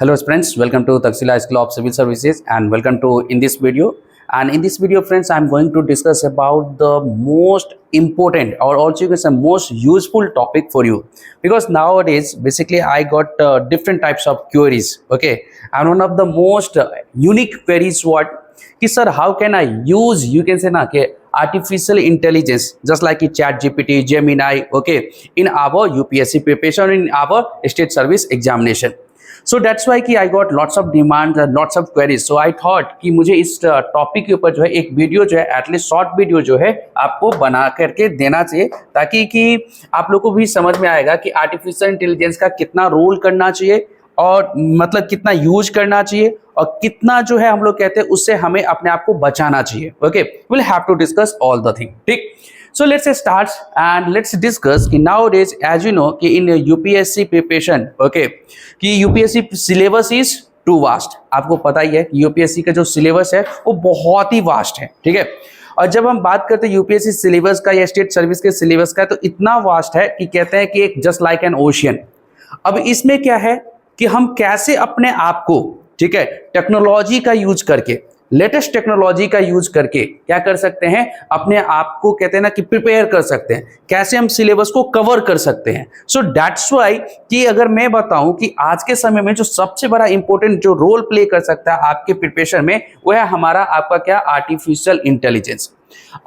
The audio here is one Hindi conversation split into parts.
Hello friends, welcome to Taxila School of Civil Services and welcome to in this video. And in this video friends, I'm going to discuss about the most important or also you can say most useful topic for you, because nowadays basically I got different types of queries. Okay, and one of the most unique queries what कि sir how can I use you can say ना कि artificial intelligence just like chat GPT, Gemini, okay, in our UPSC preparation, in our state service examination. So that's why कि I got lots of demands and lots of queries. So I thought कि मुझे इस टॉपिक के ऊपर जो है एक वीडियो जो है एटलीस्ट शॉर्ट वीडियो जो है आपको बना करके देना चाहिए, ताकि कि आप लोगों को भी समझ में आएगा कि आर्टिफिशियल इंटेलिजेंस का कितना रोल करना चाहिए और मतलब कितना यूज करना चाहिए और कितना जो है हम लोग कहते हैं उससे हमें अपने आप को बचाना चाहिए. Okay, will have to discuss all the thing. ठीक, so let's start and let's discuss कि nowadays as you know कि in UPSC preparation, okay, कि UPSC syllabus is too vast. आपको पता ही है कि UPSC का जो सिलेबस है वो बहुत ही वास्ट है. ठीक है, और जब हम बात करते हैं यूपीएससी सिलेबस का या स्टेट सर्विस के सिलेबस का, तो इतना वास्ट है कि कहते हैं कि एक जस्ट लाइक एन ओशियन. अब इसमें क्या है कि हम कैसे अपने आप को, ठीक है, टेक्नोलॉजी का यूज करके, लेटेस्ट टेक्नोलॉजी का यूज करके क्या कर सकते हैं, अपने आप को कहते हैं ना कि प्रिपेयर कर सकते हैं, कैसे हम सिलेबस को कवर कर सकते हैं. सो दैट्स वाई कि अगर मैं बताऊं कि आज के समय में जो सबसे बड़ा इंपॉर्टेंट जो रोल प्ले कर सकता है आपके प्रिपरेशन में, वो है हमारा आपका क्या, आर्टिफिशियल इंटेलिजेंस.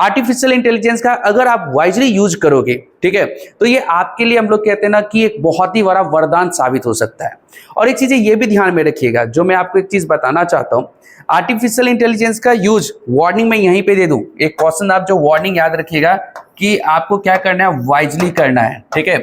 आर्टिफिशियल इंटेलिजेंस का अगर आप वाइजली यूज करोगे, ठीक है, तो ये आपके लिए हम लोग कहते हैं ना कि एक बहुत ही बड़ा वरदान साबित हो सकता है. और एक चीज ये भी ध्यान में रखिएगा, जो मैं आपको एक चीज बताना चाहता हूं, आर्टिफिशियल इंटेलिजेंस का यूज वार्निंग में यहीं पे दे दूं. एक क्वेश्चन आप जो वार्निंग याद रखिएगा कि आपको क्या करना है, वाइजली करना है. ठीक है,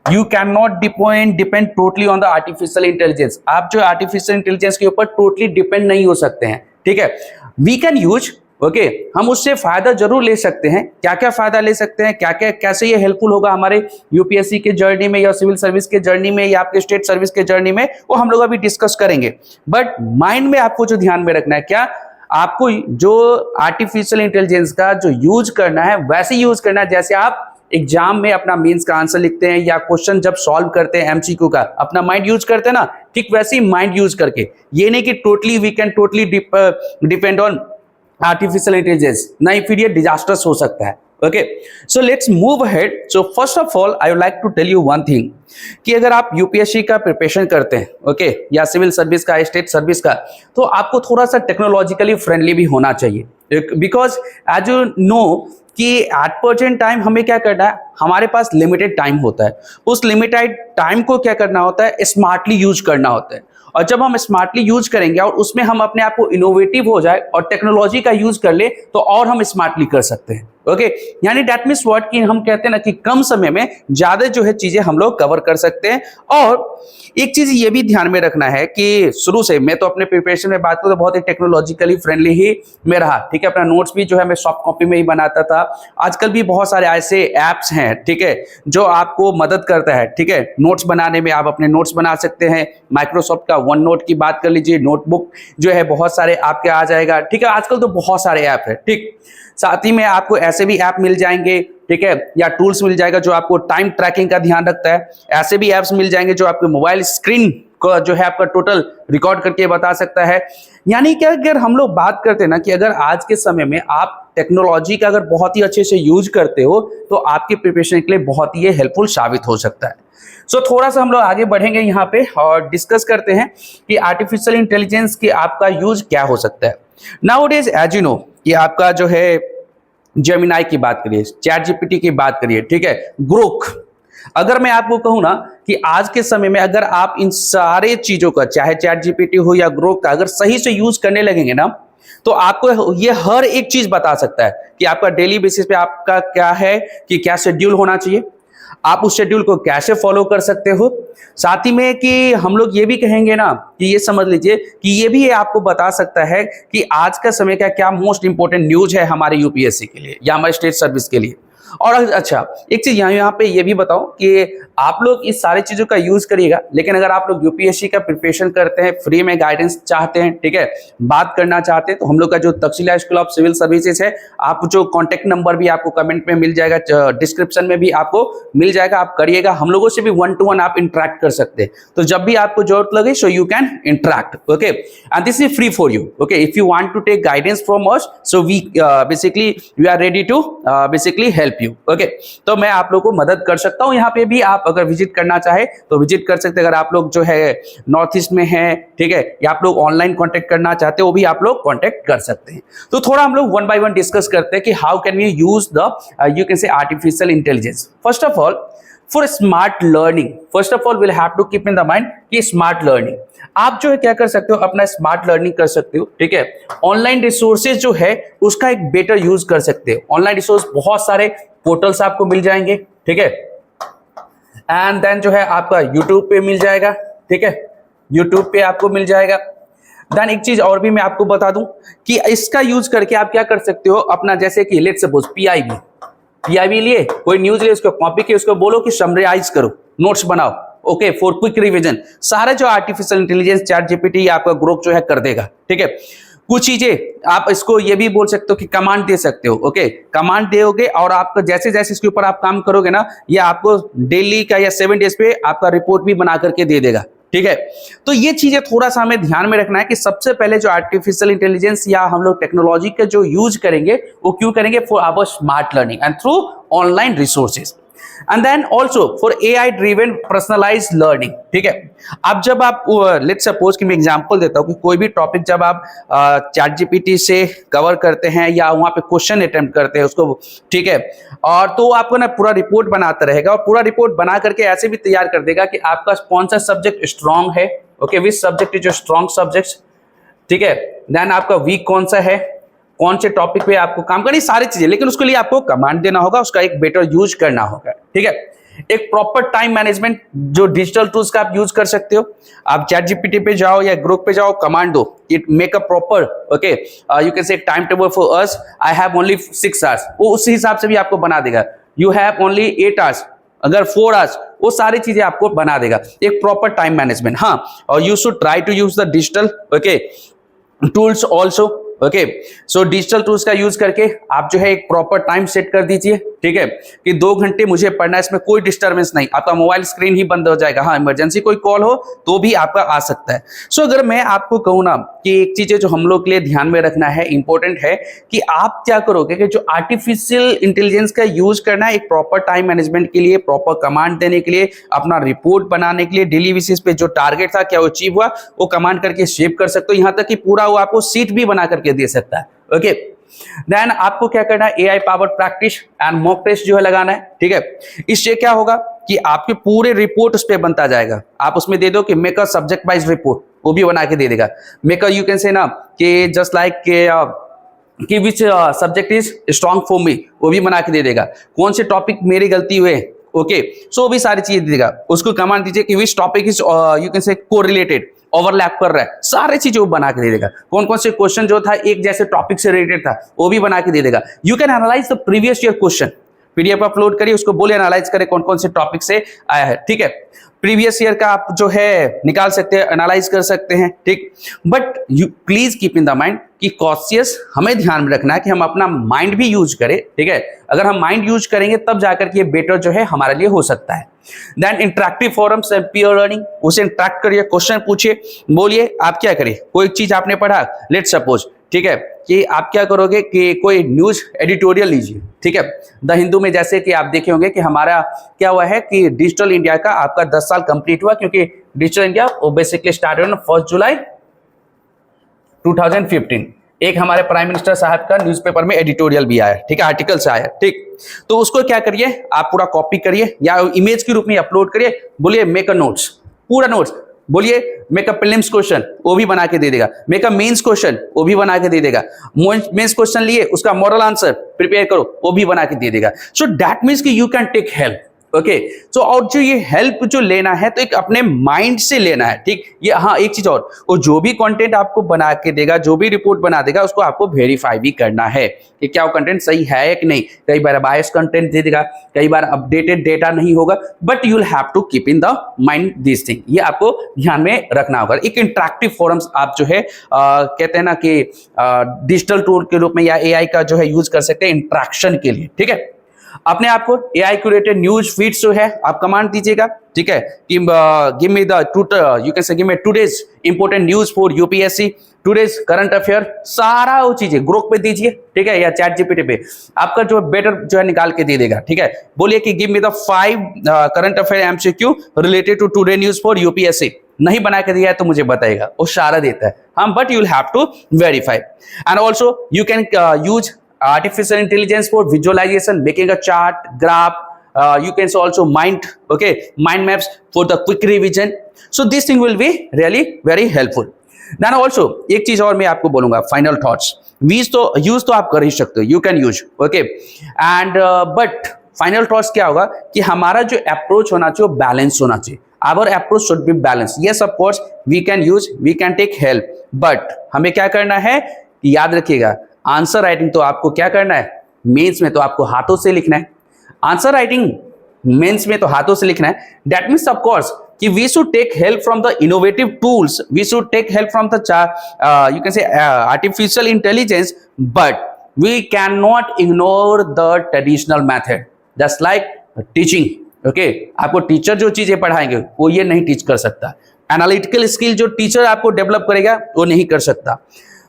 you can not depend totally on the artificial intelligence. आप जो आर्टिफिशियल इंटेलिजेंस के ऊपर टोटली डिपेंड नहीं हो सकते हैं. ठीक है, वी कैन यूज, ओके, हम उससे फायदा जरूर ले सकते हैं. क्या क्या फायदा ले सकते हैं, क्या क्या कैसे ये हेल्पफुल होगा हमारे यूपीएससी के जर्नी में या सिविल सर्विस के जर्नी में या आपके स्टेट सर्विस के जर्नी में, वो हम लोग अभी डिस्कस करेंगे. बट माइंड में आपको जो ध्यान में रखना है, क्या आपको जो आर्टिफिशियल इंटेलिजेंस का जो यूज करना है वैसे यूज करना है जैसे आप एग्जाम में अपना मेंस का आंसर लिखते हैं या क्वेश्चन जब सॉल्व करते हैं एमसीक्यू का, अपना माइंड यूज करते हैं ना, ठीक वैसे ही माइंड यूज करके. ये नहीं कि totally we can totally depend on artificial intelligence, नहीं, फिर ये डिजास्टर्स हो सकता है. Okay, so let's move ahead. So first of all I would like to tell you one thing कि अगर आप यूपीएससी का प्रिपरेशन करते हैं, ओके, या सिविल सर्विस का, स्टेट सर्विस का, तो आपको थोड़ा सा टेक्नोलॉजिकली फ्रेंडली भी होना चाहिए. बिकॉज एज यू नो कि एट प्रेजेंट टाइम हमें क्या करना है, हमारे पास लिमिटेड टाइम होता है. उस लिमिटेड टाइम को क्या करना होता है, स्मार्टली यूज करना होता है. और जब हम स्मार्टली यूज करेंगे और उसमें हम अपने आप को इनोवेटिव हो जाए और टेक्नोलॉजी का यूज कर ले, तो और हम स्मार्टली कर सकते हैं. ओके, यानी दैट मीन्स व्हाट कि हम कहते हैं ना कि कम समय में ज्यादा जो है चीजें हम लोग कवर कर सकते हैं. और एक चीज ये भी ध्यान में रखना है कि शुरू से मैं तो अपने प्रिपरेशन में बात करूं तो बहुत ही टेक्नोलॉजिकली फ्रेंडली ही मैं रहा. ठीक है, अपना नोट्स भी जो है मैं सॉफ्ट कॉपी में ही बनाता था. आजकल भी बहुत सारे ऐसे ऐप्स हैं, ठीक है, जो आपको मदद करता है. ठीक है, नोट्स बनाने में आप अपने नोट्स बना सकते हैं. माइक्रोसॉफ्ट का वन नोट की बात कर लीजिए, नोटबुक जो है बहुत सारे आपके आ जाएगा. ठीक है, आजकल तो बहुत सारे ऐप है. ठीक, साथ ही में आपको ऐसे भी ऐप मिल जाएंगे, ठीक है, या टूल्स मिल जाएगा जो आपको टाइम ट्रैकिंग का ध्यान रखता है. ऐसे भी ऐप्स मिल जाएंगे जो आपके मोबाइल स्क्रीन को जो है आपका टोटल रिकॉर्ड करके बता सकता है. यानी कि अगर हम लोग बात करते हैं ना कि अगर आज के समय में आप टेक्नोलॉजी का अगर बहुत ही अच्छे से यूज करते हो तो आपके प्रिपरेशन के लिए बहुत ही हेल्पफुल साबित हो सकता है. सो थोड़ा सा हम लोग आगे बढ़ेंगे यहाँ पे और डिस्कस करते हैं कि आर्टिफिशियल इंटेलिजेंस की आपका यूज क्या हो सकता है. नाउअडेज एज यू नो कि आपका जो है जेमिनाई की बात करिए, चैट जीपीटी की बात करिए, ठीक है, ग्रोक, अगर मैं आपको कहूं ना कि आज के समय में अगर आप इन सारे चीजों का, चाहे चैट जीपीटी हो या ग्रोक का, अगर सही से यूज करने लगेंगे ना, तो आपको ये हर एक चीज बता सकता है कि आपका डेली बेसिस पे आपका क्या है, कि क्या शेड्यूल होना चाहिए, आप उस शेड्यूल को कैसे फॉलो कर सकते हो. साथ ही में कि हम लोग ये भी कहेंगे ना कि ये समझ लीजिए कि ये भी आपको बता सकता है कि आज का समय का क्या मोस्ट इंपोर्टेंट न्यूज है हमारे यूपीएससी के लिए या हमारे स्टेट सर्विस के लिए. और अच्छा, एक चीज यहाँ पे ये भी बताओ कि आप लोग इस सारी चीजों का यूज करिएगा। लेकिन अगर आप लोग यूपीएससी का प्रिपरेशन करते हैं, फ्री में गाइडेंस चाहते हैं, ठीक है, बात करना चाहते हैं, तो हम लोग का जो Takshashila school of civil services है, आप जो कॉन्टेक्ट नंबर भी आपको कमेंट में मिल जाएगा, डिस्क्रिप्शन में भी आपको मिल जाएगा, आप करिएगा। हम लोगों से भी 1-to-1 आप इंटरेक्ट कर सकते हैं। तो जब भी आपको जरूरत लगे so you can interact, okay, and this is free for you, okay. If you want to take guidance from us, so we basically we are ready to basically help you, okay. तो मैं आप लोगों को मदद कर सकता हूं। यहाँ पे भी आप अगर विजिट करना चाहे तो विजिट कर सकते हैं। अगर आप लोग जो है नॉर्थ ईस्ट में हैं, ठीक है, या आप लोग ऑनलाइन कांटेक्ट करना चाहते हो, वो भी आप लोग कांटेक्ट कर सकते हैं। तो थोड़ा हम लोग 1 by 1 डिस्कस करते हैं कि how can we use the you can say artificial intelligence. First of all, for smart learning, first of all will have to keep in the mind कि स्मार्ट लर्निंग आप जो है क्या कर सकते हो, अपना स्मार्ट लर्निंग कर सकते हो, ठीक है। ऑनलाइन रिसोर्सेज जो है उसका एक बेटर यूज कर सकते हो। ऑनलाइन रिसोर्स बहुत सारे पोर्टल्स आपको मिल जाएंगे, ठीक है, एंड देन जो है आपका यूट्यूब पे मिल जाएगा, ठीक है, यूट्यूब पे आपको मिल जाएगा। देन एक चीज और भी मैं आपको बता दूं कि इसका यूज करके आप क्या कर सकते हो, अपना जैसे कि लेट्स सपोज पीआईबी लिए, कोई न्यूज लिए, उसको कॉपी किए, उसको बोलो कि समराइज करो, नोट्स बनाओ, ओके, फॉर क्विक रिवीजन। सारे जो आर्टिफिशियल इंटेलिजेंस चैट जीपीटी आपका ग्रुप जो है कर देगा, ठीक है। कुछ चीजें आप इसको ये भी बोल सकते हो कि कमांड दे सकते हो, ओके, कमांड दोगे और आपको जैसे जैसे इसके ऊपर आप काम करोगे ना, ये आपको डेली का या 7 डेज पे आपका रिपोर्ट भी बना करके दे देगा, ठीक है। तो ये चीजें थोड़ा सा हमें ध्यान में रखना है कि सबसे पहले जो आर्टिफिशियल इंटेलिजेंस या हम लोग टेक्नोलॉजी का जो यूज करेंगे वो क्यों करेंगे, for our smart learning and through online resources, and then also for AI driven personalised learning, ठीक है। अब जब आप लेट्स सपोज कि मैं एग्जांपल देता हूं कि कोई भी टॉपिक जब आप चैट जीपीटी से कवर करते हैं या वहां पे क्वेश्चन अटेम्प्ट करते हैं उसको, ठीक है, और तो आपको ना पूरा रिपोर्ट बनाता रहेगा और पूरा रिपोर्ट बना करके ऐसे भी तैयार कर देगा कि आपका कौन सा सब्जेक्ट स्ट्रांग है, okay, which subject is your strong subject, ठीक है, देन आपका वीक कौन सा है, कौन से टॉपिक पे आपको काम करनी, सारी चीजें। लेकिन उसके लिए आपको कमांड देना होगा, उसका एक बेटर यूज करना होगा, ठीक है। एक प्रॉपर टाइम मैनेजमेंट जो डिजिटल टूल्स का आप यूज कर सकते हो। आप चैट जीपीटी पे जाओ या ग्रुप पे जाओ, कमांड दो, it make a proper, okay, you can से time table for us, I have only 6 hours, वो उस हिसाब से भी आपको बना देगा। यू हैव ओनली 8 आवर्स, अगर 4 आवर्स, वो सारी चीजें आपको बना देगा। एक प्रॉपर टाइम मैनेजमेंट, हाँ, और you should try to use the digital, okay, tools also, okay. So digital tools का यूज करके आप जो है एक प्रॉपर टाइम सेट कर दीजिए, ठीक है, कि 2 घंटे मुझे पढ़ना है, इसमें कोई डिस्टर्बेंस नहीं, आपका मोबाइल स्क्रीन ही बंद हो जाएगा। हाँ, इमरजेंसी कोई कॉल हो तो भी आपका आ सकता है। सो अगर मैं आपको कहूँ ना कि एक चीजें जो हम लोग के लिए ध्यान में रखना है, इंपॉर्टेंट है कि आप क्या करोगे कि जो आर्टिफिशियल इंटेलिजेंस का यूज करना है एक प्रॉपर टाइम मैनेजमेंट के लिए, प्रॉपर कमांड देने के लिए, अपना रिपोर्ट बनाने के लिए, डेली बेसिस पे जो टारगेट था क्या वो अचीव हुआ, वो कमांड करके सेव कर सकते हो। यहाँ तक कि पूरा वो आपको सीट भी बना करके दे सकता है, ओके। देन आपको क्या करना है, AI powered practice and mock test जो है लगाना है, ठीक है। इससे क्या होगा कि आपके पूरे रिपोर्ट उस पे बनता जाएगा। आप उसमें दे दो कि make a subject wise report, वो भी बना के दे देगा। मेक अ, यू कैन से ना कि जस्ट लाइक कि which subject is strong for me, वो भी बना के दे देगा। कौन से टॉपिक मेरी गलती हुए, ओके, सो वो भी सारी चीजें दे देगा। उसको कमांड दीजिए कि which topic is you can से कोरिलेटेड, ओवरलैप कर रहा है, सारे चीजें वो बना के दे देगा। कौन कौन से क्वेश्चन जो था एक जैसे टॉपिक से रिलेटेड था, वो भी बना के दे देगा। You can analyse the previous year question, PDF upload करिए, उसको बोले एनालाइज करे कौन कौन से टॉपिक से आया है, ठीक है। प्रीवियस ईयर का आप जो है निकाल सकते हैं, एनालाइज कर सकते हैं, ठीक। But you please keep in the mind कि कॉशियस हमें ध्यान में रखना है कि हम अपना माइंड भी यूज करें, ठीक है। अगर हम माइंड यूज करेंगे तब जाकर के ये बेटर जो है हमारे लिए हो सकता है। Then interactive forums and peer learning, उसे इंटरेक्ट करिए, क्वेश्चन पूछिए, बोलिए आप क्या करिए। कोई चीज आपने पढ़ा, लेट्स सपोज, ठीक है, कि आप क्या करोगे कि कोई न्यूज एडिटोरियल लीजिए, ठीक है। द हिंदू में जैसे कि आप देखे होंगे कि हमारा क्या हुआ है कि डिजिटल इंडिया का आपका 10 साल कंप्लीट हुआ, क्योंकि डिजिटल इंडिया वो बेसिकली स्टार्ट हुआ 1 जुलाई 2015। एक हमारे प्राइम मिनिस्टर साहब का न्यूज़पेपर में एडिटोरियल भी आया, ठीक है, आर्टिकल से आया, ठीक। तो उसको क्या करिए, आप पूरा कॉपी करिए या इमेज के रूप में अपलोड करिए, बोलिए मेक अ नोट्स, पूरा नोट्स, बोलिए मेक अ प्रीलिम्स क्वेश्चन, वो भी बना के दे देगा। मेक अ मेंस क्वेश्चन, वो भी बना के दे देगा। मेंस क्वेश्चन लिए उसका मॉडल आंसर प्रिपेयर करो, वो भी बना के दे देगा। सो दैट मीन्स कि you can take help, okay so और जो ये हेल्प जो लेना है तो एक अपने माइंड से लेना है, ठीक। ये हाँ एक चीज और, वो जो भी कंटेंट आपको बना के देगा, जो भी रिपोर्ट बना देगा, उसको आपको वेरीफाई भी करना है कि क्या वो कंटेंट सही है कि नहीं। कई बार बायस कंटेंट दे देगा, कई बार अपडेटेड डेटा नहीं होगा, but you will have to keep in the mind this thing. ये आपको ध्यान में रखना होगा। एक इंटरेक्टिव फोरम्स आप जो है कहते हैं ना कि डिजिटल टूल के रूप में या एआई का जो है यूज कर सकते हैं इंटरेक्शन के लिए, ठीक है। अपने आप को एआई क्यूरेटेड न्यूज फीड्स जो है आप कमांड दीजिएगा, ठीक है, कि give me the you can से give me today's important news for UPSC, today's current affair, सारा वो चीजें ग्रोक पे दीजिए, ठीक है, या चैट जीपीटी पे आपका जो बेटर जो है निकाल के दे देगा, ठीक है। बोलिए कि give me the 5 current affair MCQ related to today news for UPSC. नहीं बना के दिया है तो मुझे बताएगा, वो सारा देता है हम, but you will have to verify. And also you can use artificial intelligence for visualization, making a chart, graph, you can also mind maps for the quick revision. So this thing will be really very helpful. Then also एक चीज और मैं आपको बोलूंगा, final thoughts, यूज तो आप कर ही सकते हो, you can use, okay, and but final thoughts क्या होगा कि हमारा जो अप्रोच होना चाहिए वो बैलेंस होना चाहिए। Our approach should be balanced. Yes, of course, we can use, we can take help, but हमें क्या करना है, याद रखिएगा, आंसर राइटिंग तो आपको क्या करना है, मेंस में तो आपको हाथों से लिखना है। आंसर राइटिंग मेंस में तो हाथों से लिखना है। दैट मीन्स ऑफ कोर्स कि we should take help from the innovative tools, we should take help from the you can say artificial intelligence, but we can not ignore the traditional method, just like teaching. Okay, आपको टीचर जो चीजें पढ़ाएंगे वो ये नहीं टीच कर सकता। एनालिटिकल स्किल जो टीचर आपको डेवलप करेगा वो नहीं कर सकता।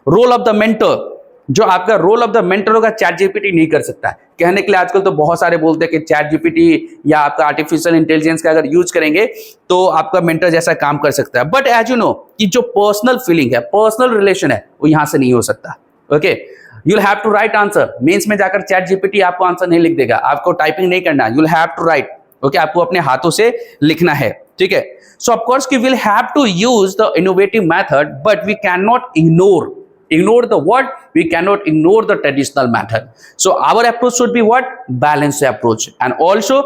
रोल ऑफ द मेंटर, जो आपका रोल ऑफ द मेंटर होगा, चैट जीपीटी नहीं कर सकता। कहने के लिए आजकल तो बहुत सारे बोलते हैं कि चैट जीपीटी या आपका आर्टिफिशियल इंटेलिजेंस का अगर यूज करेंगे तो आपका मेंटर जैसा काम कर सकता है, बट एज यू नो कि जो पर्सनल फीलिंग है, पर्सनल रिलेशन है, वो यहां से नहीं हो सकता। Okay, you will have to write answer. Mains में जाकर चैट जीपीटी आपको आंसर नहीं लिख देगा, आपको टाइपिंग नहीं करना, you will have to write. Okay, आपको अपने हाथों से लिखना है, ठीक है। So of course we will have to use the innovative method, but we can नॉट ignore the what, we cannot ignore the traditional method. So our approach should be what, balanced approach. And also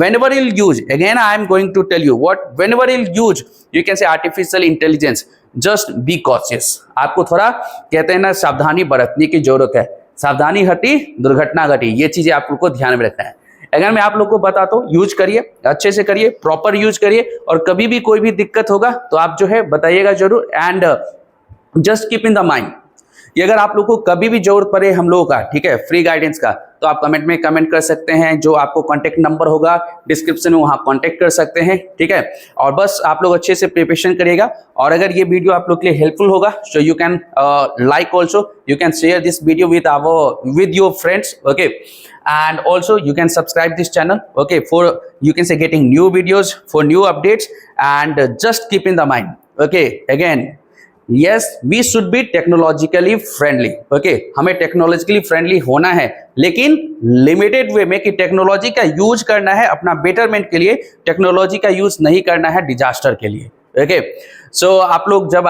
whenever you'll use, again I am going to tell you what, whenever you'll use, you can say artificial intelligence, just be cautious. आपको थोड़ा कहते हैं ना सावधानी बरतने की जरूरत है। सावधानी हटी दुर्घटना घटी, ये चीजें आप लोग को ध्यान में रखना है। अगर मैं आप लोग को बताता हूँ, यूज करिए, अच्छे से करिए, प्रॉपर यूज करिए, और कभी भी कोई भी दिक्कत होगा तो आप जो है बताइएगा जरूर। And just keep in the mind, ये अगर आप लोग को कभी भी जरूरत पड़े हम लोगों का, ठीक है, फ्री गाइडेंस का, तो आप कमेंट में कमेंट कर सकते हैं। जो आपको कांटेक्ट नंबर होगा डिस्क्रिप्शन में, वहां कांटेक्ट कर सकते हैं, ठीक है। और बस आप लोग अच्छे से प्रिपरेशन करिएगा। और अगर ये वीडियो आप लोग के लिए हेल्पफुल होगा, सो you can like, also you can share this video with your friends, okay. And also you can subscribe this channel, okay, for you can say getting new videos, for new updates, and just keep in the mind, okay, again, yes, we should be technologically friendly, okay, हमें टेक्नोलॉजिकली फ्रेंडली होना है, लेकिन लिमिटेड वे में, कि टेक्नोलॉजी का यूज करना है अपना बेटरमेंट के लिए, टेक्नोलॉजी का यूज नहीं करना है डिजास्टर के लिए, ओके। सो आप लोग जब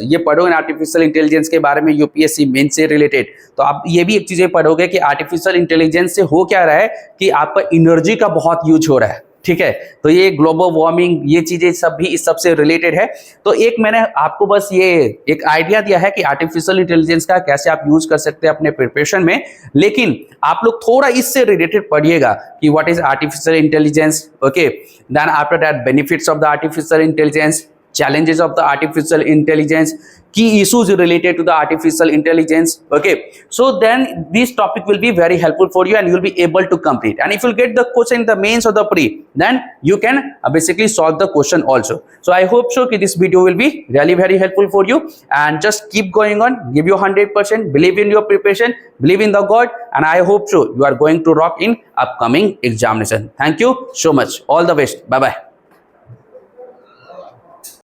ये पढ़ोगे आर्टिफिशियल इंटेलिजेंस के बारे में यूपीएससी मेन से रिलेटेड, तो आप ये भी एक चीजें पढ़ोगे कि आर्टिफिशियल इंटेलिजेंस से हो क्या रहा है कि आपका एनर्जी का बहुत यूज हो रहा है, ठीक है। तो ये ग्लोबल वार्मिंग, ये चीजें सब भी इस सब से रिलेटेड है। तो एक मैंने आपको बस ये एक आइडिया दिया है कि आर्टिफिशियल इंटेलिजेंस का कैसे आप यूज कर सकते हैं अपने प्रिपरेशन में, लेकिन आप लोग थोड़ा इससे रिलेटेड पढ़िएगा कि what is artificial intelligence, okay, then after that benefits of the artificial intelligence, challenges of the artificial intelligence, key issues related to the artificial intelligence, okay. So then this topic will be very helpful for you and you will be able to complete. And if you get the question in the mains or the pre, then you can basically solve the question also. So I hope so that this video will be really very helpful for you, and just keep going on, give you 100%, believe in your preparation, believe in the God, and I hope so you are going to rock in upcoming examination. Thank you so much, all the best, bye bye.